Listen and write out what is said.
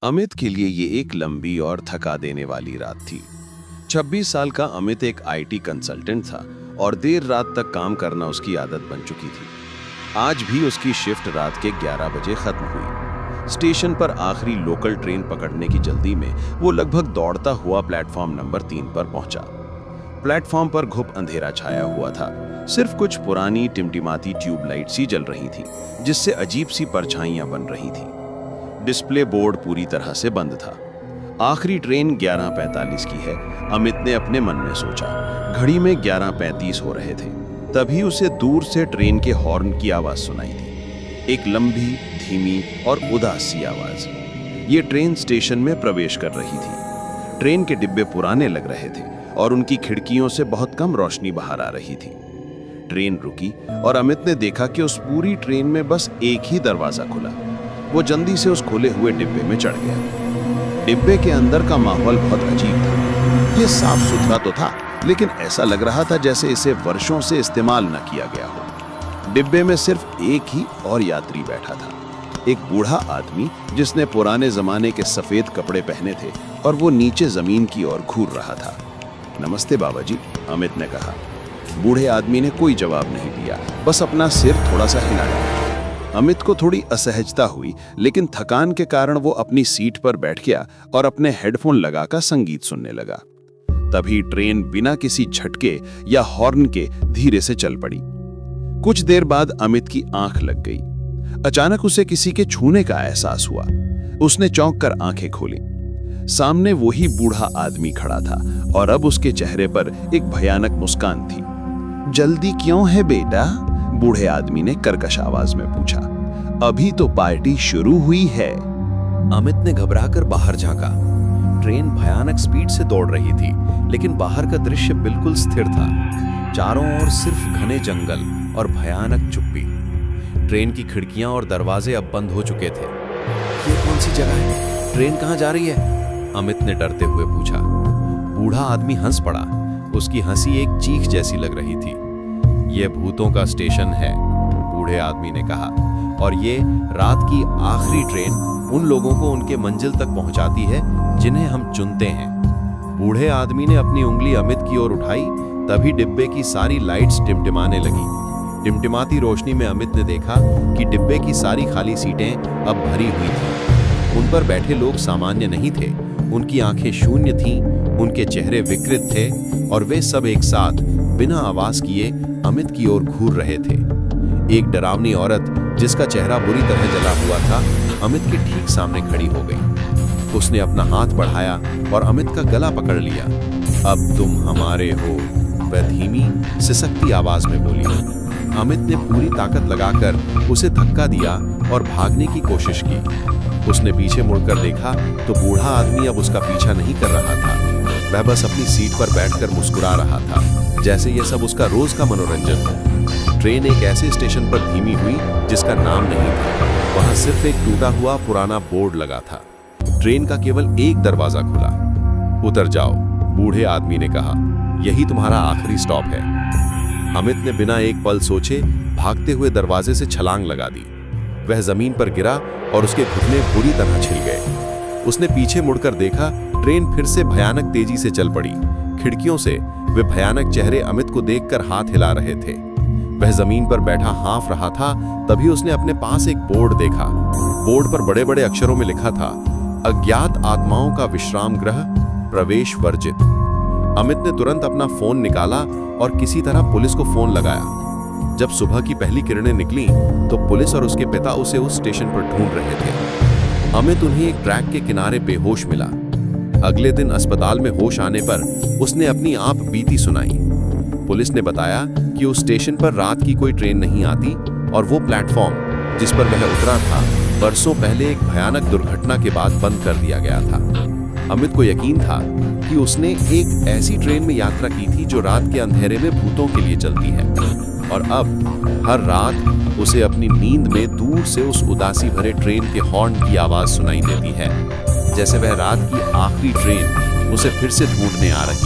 अमित के लिए ये एक लंबी और थका देने वाली रात थी। 26 साल का अमित एक आईटी कंसल्टेंट था और देर रात तक काम करना उसकी आदत बन चुकी थी। आज भी उसकी शिफ्ट रात के 11 बजे खत्म हुई। स्टेशन पर आखिरी लोकल ट्रेन पकड़ने की जल्दी में वो लगभग दौड़ता हुआ प्लेटफॉर्म नंबर 3 पर पहुंचा। प्लेटफॉर्म पर घुप अंधेरा छाया हुआ था। सिर्फ कुछ पुरानी टिमटिमाती ट्यूबलाइट सी जल रही थी, जिससे अजीब सी परछाइयां बन रही थी। डिस्प्ले बोर्ड पूरी तरह से बंद था। आखिरी ट्रेन 11:45 की है, अमित ने अपने मन में सोचा। घड़ी में 11:35 हो रहे थे। तभी उसे दूर से ट्रेन के हॉर्न की आवाज सुनाई दी। एक लंबी, धीमी और उदास सी आवाज। ये ट्रेन स्टेशन में प्रवेश कर रही थी। ट्रेन के डिब्बे पुराने लग रहे थे और उनकी खिड़कियों से बहुत कम रोशनी बाहर आ रही थी। ट्रेन रुकी और अमित ने देखा कि उस पूरी ट्रेन में बस एक ही दरवाजा खुला। वो जल्दी से उस खुले हुए डिब्बे में चढ़ गया। डिब्बे के अंदर का माहौल बहुत अजीब था। ये साफ सुथरा तो था, लेकिन ऐसा लग रहा था जैसे इसे वर्षों से इस्तेमाल न किया गया हो। डिब्बे में सिर्फ एक ही और यात्री बैठा था, एक बूढ़ा आदमी जिसने पुराने जमाने के सफेद कपड़े पहने थे और वो नीचे जमीन की ओर घूर रहा था। नमस्ते बाबा जी, अमित ने कहा। बूढ़े आदमी ने कोई जवाब नहीं दिया, बस अपना सिर थोड़ा सा हिलाया। अमित को थोड़ी असहजता हुई, लेकिन थकान के कारण वो अपनी सीट पर बैठ गया और अपने हेडफोन लगाकर संगीत सुनने लगा। तभी ट्रेन बिना किसी झटके या हॉर्न के धीरे से चल पड़ी। कुछ देर बाद अमित की आंख लग गई। अचानक उसे किसी के छूने का एहसास हुआ। उसने चौंक कर आंखें खोली। सामने वही बूढ़ा आदमी खड़ा था और अब उसके चेहरे पर एक भयानक मुस्कान थी। जल्दी क्यों है बेटा? बूढ़े आदमी ने कर्कश आवाज में पूछा। अभी तो पार्टी शुरू हुई है। अमित ने घबराकर बाहर झांका। ट्रेन भयानक स्पीड से दौड़ रही थी, लेकिन बाहर का दृश्य बिल्कुल स्थिर था। चारों ओर सिर्फ घने जंगल और भयानक चुप्पी। ट्रेन की खिड़कियां और दरवाजे अब बंद हो चुके थे। ये कौन सी जगह है? ट्रेन कहां जा रही है? अमित ने डरते हुए पूछा। बूढ़ा आदमी हंस पड़ा। उसकी हंसी एक चीख जैसी लग रही थी। यह भूतों का स्टेशन है, बूढ़े आदमी ने कहा, और ये रात की आखिरी ट्रेन उन लोगों को उनके मंजिल तक पहुंचाती है जिन्हें हम चुनते हैं। बूढ़े आदमी ने अपनी उंगली अमित की ओर उठाई, तभी डिब्बे की सारी लाइट्स टिमटिमाने लगी। टिमटिमाती रोशनी में अमित ने देखा कि डिब्बे की सारी खाली सीटें अब भरी हुई थीं। उन पर बैठे लोग सामान्य नहीं थे। उनकी आंखें शून्य थीं, उनके चेहरे विकृत थे और वे सब एक साथ बिना आवाज किए अमित की ओर घूर रहे थे। एक डरावनी औरत जिसका चेहरा बुरी तरह जला हुआ था, अमित के ठीक सामने खड़ी हो गई। उसने अपना हाथ बढ़ाया और अमित का गला पकड़ लिया। अब तुम हमारे हो, वह धीमी सिसकती आवाज में बोली। अमित ने पूरी ताकत लगाकर उसे धक्का दिया और भागने की कोशिश की। उसने पीछे मुड़कर देखा तो बूढ़ा आदमी अब उसका पीछा नहीं कर रहा था। वह बस अपनी सीट पर बैठकर मुस्कुरा रहा था, जैसे यह सब उसका रोज का मनोरंजन हो। ट्रेन एक ऐसे स्टेशन पर धीमी हुई जिसका नाम नहीं था। वहां सिर्फ एक टूटा हुआ पुराना बोर्ड लगा था। ट्रेन का केवल एक दरवाजा खुला। उतर जाओ, बूढ़े आदमी ने कहा। यही तुम्हारा आखिरी स्टॉप है। अमित ने बिना एक पल सोचे भागते हुए दरवाजे से छलांग लगा दी। वह जमीन पर गिरा और उसके घुटने बुरी तरह छिल गए। उसने पीछे मुड़कर देखा, ट्रेन फिर से भयानक तेजी से चल पड़ी। खिड़कियों से वे भयानक चेहरे अमित को देखकर हाथ हिला रहे थे। वह जमीन पर बैठा हाँफ रहा था। तभी उसने अपने पास एक बोर्ड देखा। बोर्ड पर बड़े बड़े अक्षरों में लिखा था, अज्ञात आत्माओं का विश्राम गृह, प्रवेश वर्जित। अमित ने तुरंत अपना फोन निकाला और किसी तरह पुलिस को फोन लगाया। जब सुबह की पहली किरणें निकलीं, तो पुलिस और उसके पिता उसे उस स्टेशन पर ढूंढ रहे थे। अमित उन्हें एक ट्रैक के किनारे बेहोश मिला। अगले दिन अस्पताल में होश आने पर उसने अपनी आप बीती सुनाई। पुलिस ने बताया कि उस स्टेशन पर रात की कोई ट्रेन नहीं आती और वो प्लेटफॉर्म जिस पर वह उतरा था, बरसों पहले एक भयानक दुर्घटना के बाद बंद कर दिया गया था। अमित को यकीन था कि उसने एक ऐसी ट्रेन में यात्रा की थी जो रात के अंधेरे में भूतों के लिए चलती है, और अब हर रात उसे अपनी नींद में दूर से उस उदासी भरे ट्रेन के हॉर्न की आवाज सुनाई देती है, जैसे वह रात की आखिरी ट्रेन उसे फिर से ढूंढने आ रही।